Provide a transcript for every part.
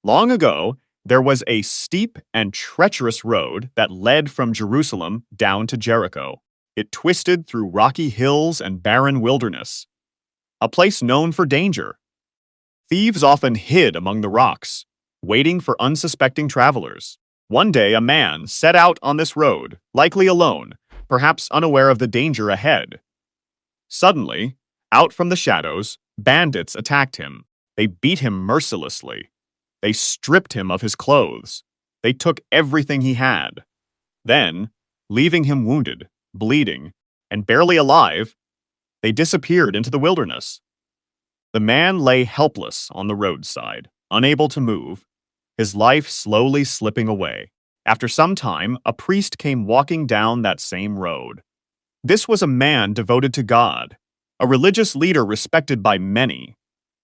Long ago, there was a steep and treacherous road that led from Jerusalem down to Jericho. It twisted through rocky hills and barren wilderness, a place known for danger. Thieves often hid among the rocks, waiting for unsuspecting travelers. One day, a man set out on this road, likely alone, perhaps unaware of the danger ahead. Suddenly, out from the shadows, bandits attacked him. They beat him mercilessly. They stripped him of his clothes. They took everything he had. Then, leaving him wounded, bleeding, and barely alive, they disappeared into the wilderness. The man lay helpless on the roadside, unable to move, his life slowly slipping away. After some time, a priest came walking down that same road. This was a man devoted to God, a religious leader respected by many.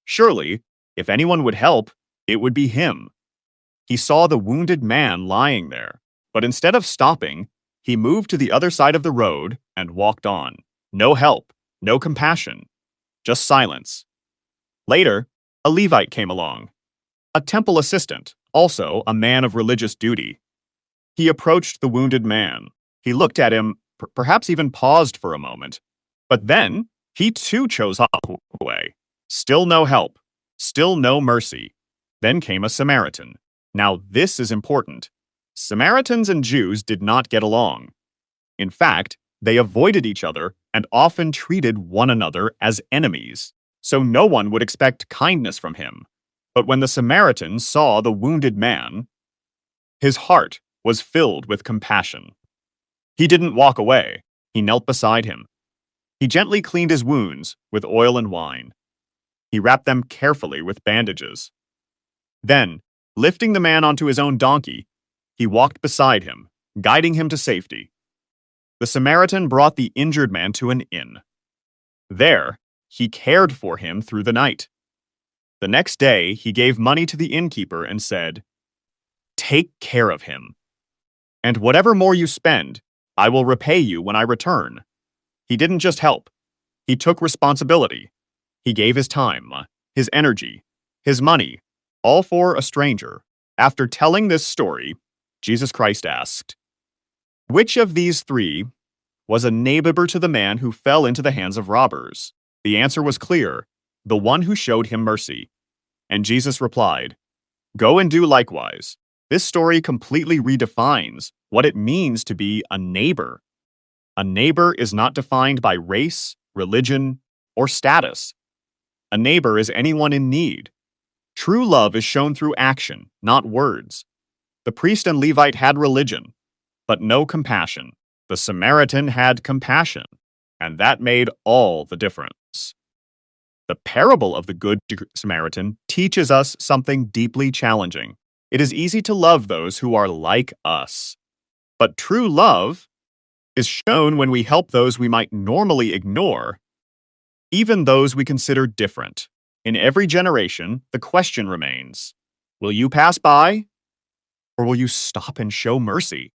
Surely, if anyone would help, it would be him. He saw the wounded man lying there, but instead of stopping, he moved to the other side of the road and walked on. No help, no compassion, just silence. Later, a Levite came along, a temple assistant, also a man of religious duty. He approached the wounded man. He looked at him, perhaps even paused for a moment. But then, he too chose away. Still no help, still no mercy. Then came a Samaritan. Now this is important. Samaritans and Jews did not get along. In fact, they avoided each other and often treated one another as enemies, so no one would expect kindness from him. But when the Samaritan saw the wounded man, his heart was filled with compassion. He didn't walk away. He knelt beside him. He gently cleaned his wounds with oil and wine. He wrapped them carefully with bandages. Then, lifting the man onto his own donkey, he walked beside him, guiding him to safety. The Samaritan brought the injured man to an inn. There, he cared for him through the night. The next day, he gave money to the innkeeper and said, "Take care of him. And whatever more you spend, I will repay you when I return." He didn't just help. He took responsibility. He gave his time, his energy, his money, all for a stranger. After telling this story, Jesus Christ asked, "Which of these three was a neighbor to the man who fell into the hands of robbers?" The answer was clear, the one who showed him mercy. And Jesus replied, "Go and do likewise." This story completely redefines what it means to be a neighbor. A neighbor is not defined by race, religion, or status. A neighbor is anyone in need. True love is shown through action, not words. The priest and Levite had religion, but no compassion. The Samaritan had compassion, and that made all the difference. The parable of the Good Samaritan teaches us something deeply challenging. It is easy to love those who are like us. But true love is shown when we help those we might normally ignore, even those we consider different. In every generation, the question remains, will you pass by, or will you stop and show mercy?